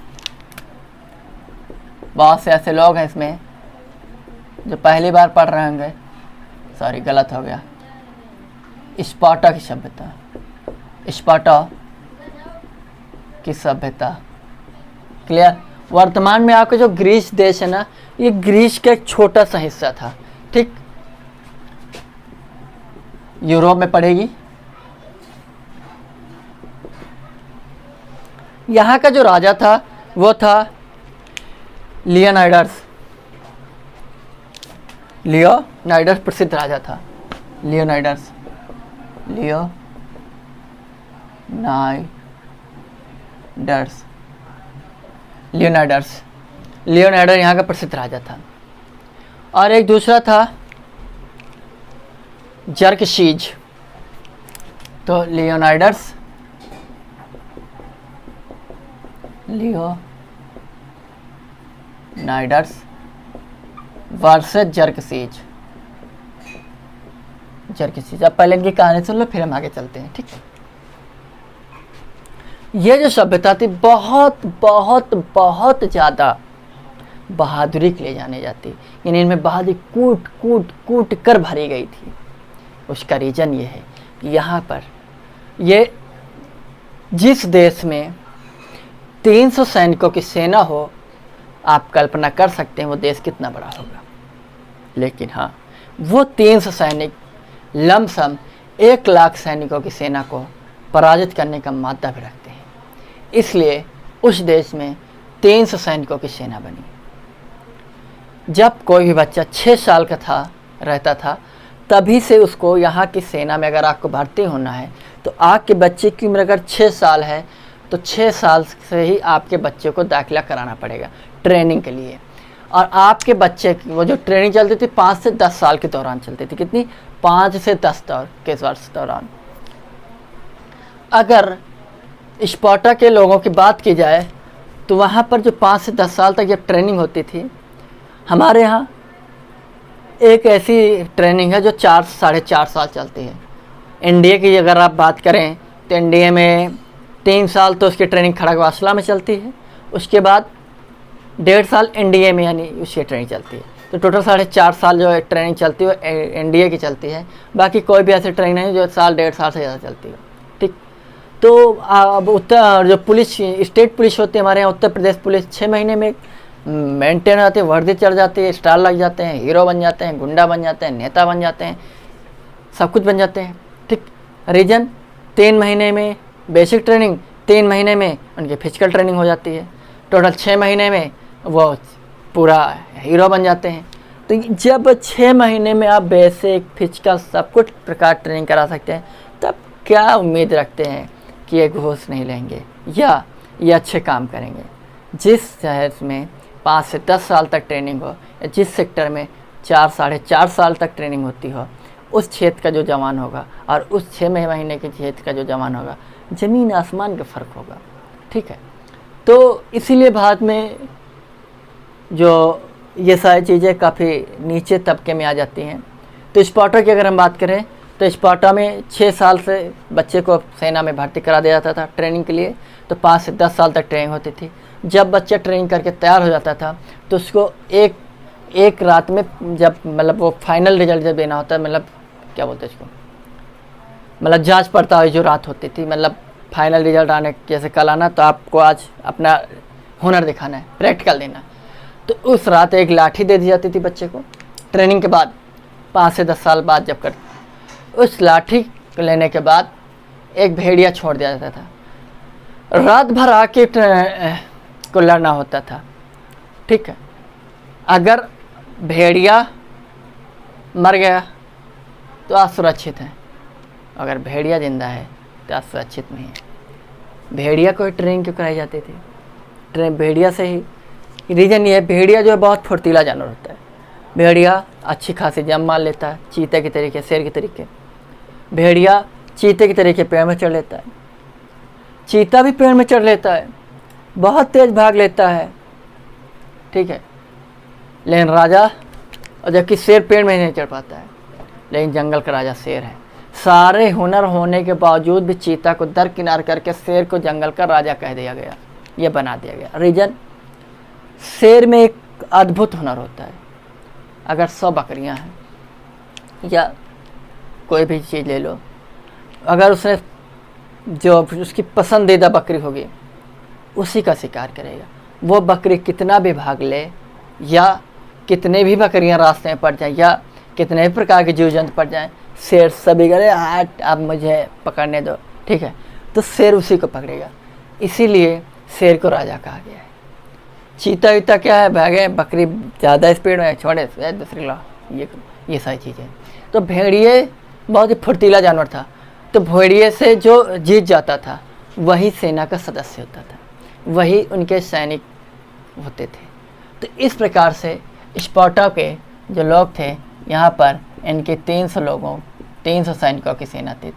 बहुत से ऐसे लोग हैं इसमें जो पहली बार पढ़ रहे होंगे, सॉरी गलत हो गया। स्पार्टा की सभ्यता, स्पार्टा की सभ्यता। क्लियर? वर्तमान में आपका जो ग्रीस देश है ना, ये ग्रीस का एक छोटा सा हिस्सा था, ठीक, यूरोप में पड़ेगी। यहाँ का जो राजा था वो था लियोनाइडस। लियोनाइडस प्रसिद्ध राजा था, लियोनाइडस, लियोनाइडस यहाँ का प्रसिद्ध राजा था। और एक दूसरा था जर्कशीज। तो लियोनाइडस वर्सेस जर्कशीज। अब पहले इनकी कहानी सुन लो, फिर हम आगे चलते हैं, ठीक है। ये जो सभ्यता थी बहुत बहुत बहुत ज़्यादा बहादुरी के लिए जाने जाती, यानी इनमें बहादुरी कूट कूट कूट कर भरी गई थी। उसका रीज़न ये है कि यहाँ पर ये जिस देश में 300 सैनिकों की सेना हो, आप कल्पना कर सकते हैं वो देश कितना बड़ा होगा। लेकिन हाँ, वो 300 सैनिक लमसम 1 लाख सैनिकों की सेना को पराजित करने का मादा भी रखते हैं। इसलिए उस देश में 300 सैनिकों की सेना बनी। जब कोई भी बच्चा 6 साल का रहता था, तभी से उसको यहाँ की सेना में अगर आपको भर्ती होना है तो आपके बच्चे की उम्र अगर 6 साल है तो 6 साल से ही आपके बच्चे को दाखिला कराना पड़ेगा ट्रेनिंग के लिए। और आपके बच्चे की वो जो ट्रेनिंग चलती थी 5 से 10 साल के दौरान चलती थी। कितनी? 5 से 10 के वर्ष दौरान। अगर स्पार्टा के लोगों की बात की जाए तो वहाँ पर जो 5 से 10 साल तक जब ट्रेनिंग होती थी, हमारे यहाँ एक ऐसी ट्रेनिंग है जो 4 साढ़े 4 साल चलती है। एनडीए की अगर आप बात करें तो एनडीए में 3 साल तो उसकी ट्रेनिंग खड़गवासला में चलती है, उसके बाद 1.5 साल एनडीए में यानी उसकी ट्रेनिंग चलती है। तो टोटल 4.5 साल जो ट्रेनिंग चलती है एनडीए की चलती है। बाकी कोई भी ऐसी ट्रेनिंग नहीं जो 1.5 साल से ज़्यादा चलती है, ठीक। तो अब उत्तर जो पुलिस, स्टेट पुलिस होती है हमारे यहाँ, उत्तर प्रदेश पुलिस 6 महीने में मेंटेन होती है, वर्दी चढ़ जाती है, स्टार लग जाते हैं, हीरो बन जाते हैं, गुंडा बन जाते हैं, नेता बन जाते हैं, सब कुछ बन जाते हैं, ठीक। रीजन 3 महीने में बेसिक ट्रेनिंग, 3 महीने में उनकी फिजिकल ट्रेनिंग हो जाती है, टोटल 6 महीने में वो पूरा हीरो बन जाते हैं। तो जब 6 महीने में आप बेसिक फिजिकल सब कुछ प्रकार ट्रेनिंग करा सकते हैं, तब क्या उम्मीद रखते हैं कि ये घूस नहीं लेंगे या ये अच्छे काम करेंगे। जिस शहर में 5 से 10 साल तक ट्रेनिंग हो या जिस सेक्टर में 4 साढ़े 4 साल तक ट्रेनिंग होती हो, उस क्षेत्र का जो जवान होगा और उस 6 महीने के क्षेत्र का जो जवान होगा, ज़मीन आसमान का फ़र्क होगा, ठीक है। तो इसीलिए भारत में जो ये सारी चीज़ें काफ़ी नीचे तबके में आ जाती हैं। तो स्पार्टा की अगर हम बात करें तो स्पार्टा में 6 साल से बच्चे को सेना में भर्ती करा दिया जाता था ट्रेनिंग के लिए। तो 5 से 10 साल तक ट्रेनिंग होती थी। जब बच्चा ट्रेनिंग करके तैयार हो जाता था तो उसको एक रात में, जब मतलब वो फाइनल रिजल्ट जब देना होता है, मतलब क्या बोलते हैं इसको, मतलब जांच पड़ताल जो रात होती थी, मतलब फाइनल रिजल्ट आने, जैसे कल आना तो आपको आज अपना हुनर दिखाना है, प्रैक्टिकल देना। तो उस रात एक लाठी दे दी जाती थी बच्चे को ट्रेनिंग के बाद, 5 से 10 साल बाद जब कर उस लाठी लेने के बाद एक भेड़िया छोड़ दिया जाता था। रात भर आके को लड़ना होता था, ठीक है। अगर भेड़िया मर गया तो आप सुरक्षित हैं, अगर भेड़िया जिंदा है तो आप सुरक्षित नहीं है। भेड़िया को ट्रेनिंग क्यों कराई जाती थी? भेड़िया से ही रीज़न ये है, भेड़िया जो है बहुत फुर्तीला जानवर होता है। भेड़िया अच्छी खासी जम मार लेता है, चीते के तरीके, शेर के तरीके। भेड़िया चीते के तरीके पेड़ में चढ़ लेता है। चीता भी पेड़ में चढ़ लेता है, बहुत तेज भाग लेता है, ठीक है, लेकिन राजा, और जबकि शेर पेड़ में नहीं चढ़ पाता है, लेकिन जंगल का राजा शेर है। सारे हुनर होने के बावजूद भी चीता को दरकिनार करके शेर को जंगल का राजा कह दिया गया, ये बना दिया गया। रीजन, शेर में एक अद्भुत हुनर होता है। अगर 100 बकरियां हैं या कोई भी चीज़ ले लो, अगर उसने जो उसकी पसंदीदा बकरी होगी उसी का शिकार करेगा। वो बकरी कितना भी भाग ले, या कितने भी बकरियां रास्ते में पड़ जाएं, या कितने भी प्रकार के जीव जंतु पड़ जाएं, शेर सभी करे हट अब मुझे पकड़ने दो, ठीक है, तो शेर उसी को पकड़ेगा। इसीलिए शेर को राजा कहा गया है। चीता वीता क्या है, भागे, बकरी ज़्यादा स्पीड में छोड़े दूसरी ला, ये सारी चीज़ें। तो भेड़िए बहुत ही फुर्तीला जानवर था, तो भेड़िए से जो जीत जाता था वही सेना का सदस्य होता था, वही उनके सैनिक होते थे। तो इस प्रकार से स्पार्टा के जो लोग थे, यहाँ पर इनके 300 सैनिकों की सेना थी।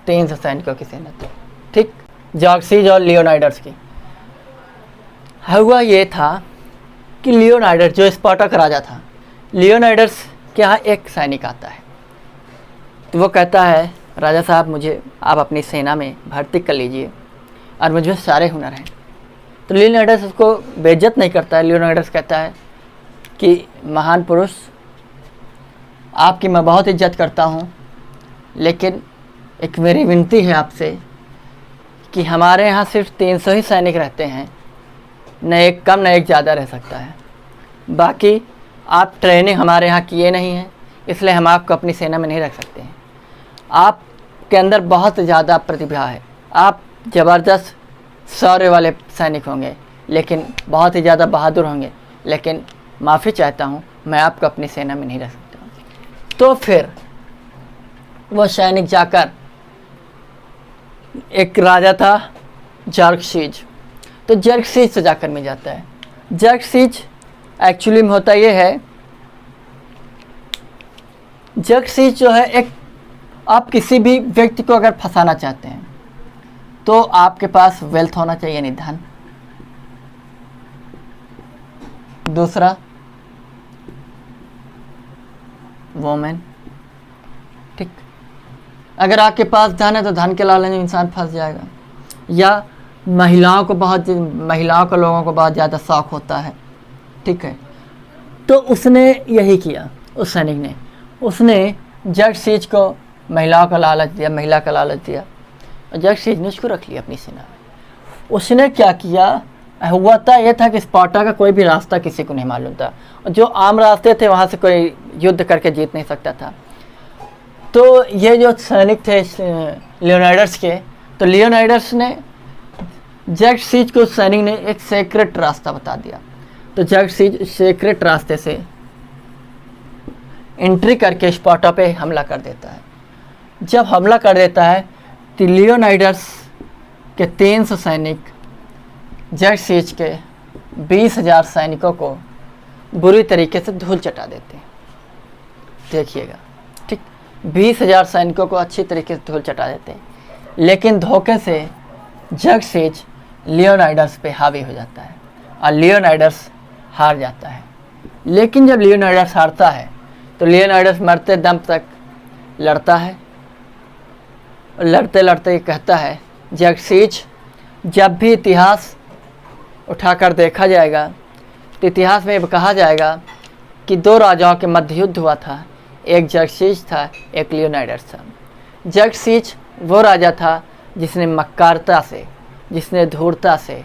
300 सैनिकों की सेना थी, ठीक। जर्क्सीज और लियोनाइडस की हुआ ये था कि लियोनाइडस जो स्पार्टा का राजा था, लियोनाइडस के यहाँ एक सैनिक आता है, तो वो कहता है राजा साहब मुझे आप अपनी सेना में भर्ती कर लीजिए और मुझ में सारे हुनर हैं। तो लियोनाइडस उसको बेइज्जत नहीं करता है। लियोनाइडस कहता है कि महान पुरुष, आपकी मैं बहुत इज्जत करता हूँ, लेकिन एक मेरी विनती है आपसे कि हमारे यहाँ सिर्फ 300 ही सैनिक रहते हैं, न एक कम न एक ज़्यादा रह सकता है। बाकी आप ट्रेनिंग हमारे यहाँ किए नहीं हैं, इसलिए हम आपको अपनी सेना में नहीं रख सकते हैं। आपके अंदर बहुत ज़्यादा प्रतिभा है, आप ज़बरदस्त शौर्य वाले सैनिक होंगे, लेकिन बहुत ही ज़्यादा बहादुर होंगे, लेकिन माफ़ी चाहता हूँ मैं आपको अपनी सेना में नहीं रख सकता हूँ। तो फिर वो सैनिक जाकर, एक राजा था जर्क्सीज, तो जर्क्सीज से जाकर मिल जाता है। जर्क्सीज एक्चुअली में होता ये है, जर्क्सीज जो है एक, आप किसी भी व्यक्ति को अगर फंसाना चाहते हैं तो आपके पास वेल्थ होना चाहिए, यानी धन। दूसरा वोमेन, ठीक। अगर आपके पास धन है तो धन के लालच में इंसान फंस जाएगा। या महिलाओं को लोगों को बहुत ज़्यादा शौक होता है, ठीक है। तो उसने यही किया, उस सैनिक ने, उसने जर्क्सीज को महिला का लालच दिया और जर्क्सीज ने उसको रख लिया अपनी सेना में। उसने क्या किया, हुआ था यह था कि स्पार्टा का कोई भी रास्ता किसी को नहीं मालूम था, और जो आम रास्ते थे वहाँ से कोई युद्ध करके जीत नहीं सकता था। तो ये जो सैनिक थे लियोनाइडस के, तो लियोनाइडस ने जर्क्सीज को, सैनिक ने एक सीक्रेट रास्ता बता दिया। तो जर्क्सीज सीक्रेट रास्ते से एंट्री करके स्पार्टा पे हमला कर देता है। जब हमला कर देता है तो लियोनाइडस के 300 सैनिक जर्क्सीज के 20,000 सैनिकों को बुरी तरीके से धूल चटा देते हैं। देखिएगा, ठीक, 20,000 सैनिकों को अच्छी तरीके से धूल चटा देते हैं, लेकिन धोखे से जर्क्सीज लियोनाइडस पे हावी हो जाता है और लियोनाइडस हार जाता है। लेकिन जब लियोनाइडस हारता है तो लियोनाइडस मरते दम तक लड़ता है, लड़ते लड़ते कहता है, जर्क्सीज, जब भी इतिहास उठाकर देखा जाएगा तो इतिहास में कहा जाएगा कि 2 राजाओं के मध्य युद्ध हुआ था, एक जर्क्सीज था, एक लियोनाइडस था। जर्क्सीज वो राजा था जिसने मक्कारता से, जिसने धूर्तता से,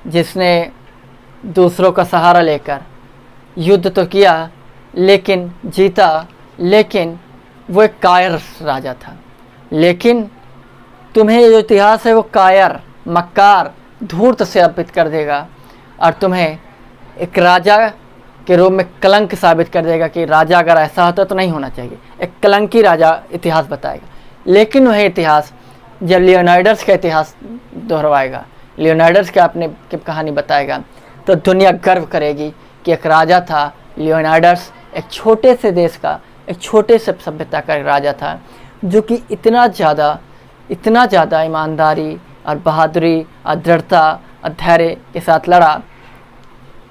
जिसने दूसरों का सहारा लेकर युद्ध तो किया लेकिन जीता, लेकिन वो एक कायर राजा था। लेकिन तुम्हें जो इतिहास है वो कायर, मक्कार, धूर्त से अर्पित कर देगा और तुम्हें एक राजा के रूप में कलंक साबित कर देगा कि राजा अगर ऐसा होता तो नहीं होना चाहिए। एक कलंकी राजा इतिहास बताएगा। लेकिन वह इतिहास जब लियोनाइडस का इतिहास दोहराएगा, लियोनाइडस का अपने की कहानी बताएगा, तो दुनिया गर्व करेगी कि एक राजा था लियोनाइडस, एक छोटे से देश का एक छोटे से सभ्यता का राजा था जो कि इतना ज़्यादा ईमानदारी और बहादुरी और दृढ़ता और धैर्य के साथ लड़ा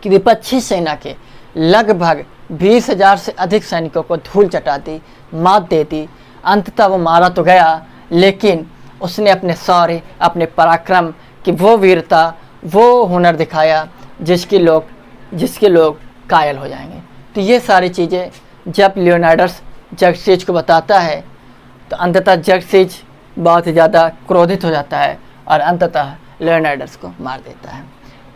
कि विपक्षी सेना के लगभग 20,000 से अधिक सैनिकों को धूल चटा दी, मात दे दी। अंततः वो मारा तो गया, लेकिन उसने अपने शौर्य, अपने पराक्रम की वो वीरता, वो हुनर दिखाया जिसके लोग कायल हो जाएंगे। तो ये सारी चीज़ें जब लियोनार्डस जर्सिच को बताता है तो अंततः जर्सिच बहुत ही ज़्यादा क्रोधित हो जाता है और अंततः लियोनार्डस को मार देता है।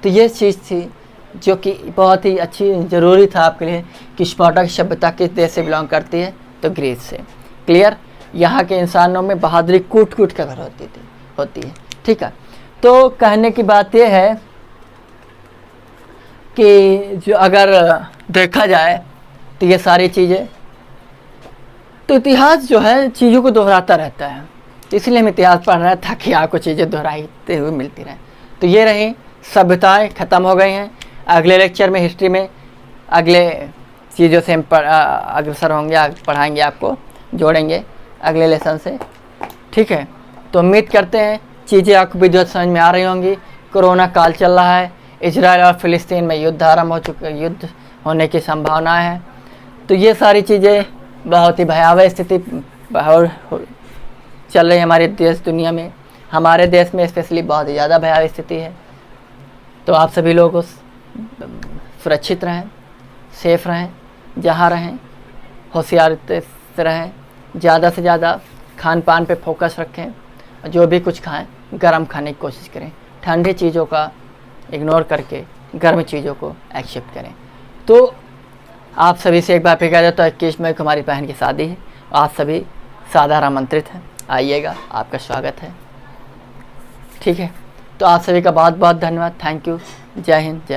तो ये चीज़ थी जो कि बहुत ही अच्छी ज़रूरी था आपके लिए कि स्पार्टा की सभ्यता किस देश से बिलोंग करती है, तो ग्रीस से। क्लियर? यहाँ के इंसानों में बहादुरी कूट कूट कर भर होती है। ठीक है, तो कहने की बात यह है कि जो अगर देखा जाए तो ये सारी चीज़ें, तो इतिहास जो है चीज़ों को दोहराता रहता है, इसलिए हम इतिहास पढ़ रहे हैं ताकि आपको चीज़ें दोहराते हुए मिलती रहें। तो ये रही सभ्यताएं ख़त्म हो गई हैं। अगले लेक्चर में हिस्ट्री में अगले चीज़ों से हम अग्रसर होंगे, पढ़ाएंगे, आपको जोड़ेंगे अगले लेसन से। ठीक है, तो उम्मीद करते हैं चीज़ें आपको विधिवत समझ में आ रही होंगी। कोरोना काल चल रहा है, इजराइल और फ़िलिस्तीन में युद्ध आरंभ हो चुका है, युद्ध होने की संभावना है। तो ये सारी चीज़ें बहुत ही भयावह स्थिति चल रही है हमारे देश दुनिया में, हमारे देश में स्पेशली बहुत ही ज़्यादा भयावह स्थिति है। तो आप सभी लोग सुरक्षित रहें, सेफ रहें, जहाँ रहें होशियार से रहें, ज़्यादा से ज़्यादा खान पान पे फोकस रखें, जो भी कुछ खाएं गर्म खाने की कोशिश करें, ठंडी चीज़ों का इग्नोर करके गर्म चीज़ों को एक्सेप्ट करें। तो आप सभी से एक बार फिर कह देता हूँ 21 मई को हमारी बहन की शादी है, आप सभी साधारण आमंत्रित हैं, आइएगा, आपका स्वागत है। ठीक है, तो आप सभी का बहुत बहुत धन्यवाद। Thank you. जय हिंद, जय भारत।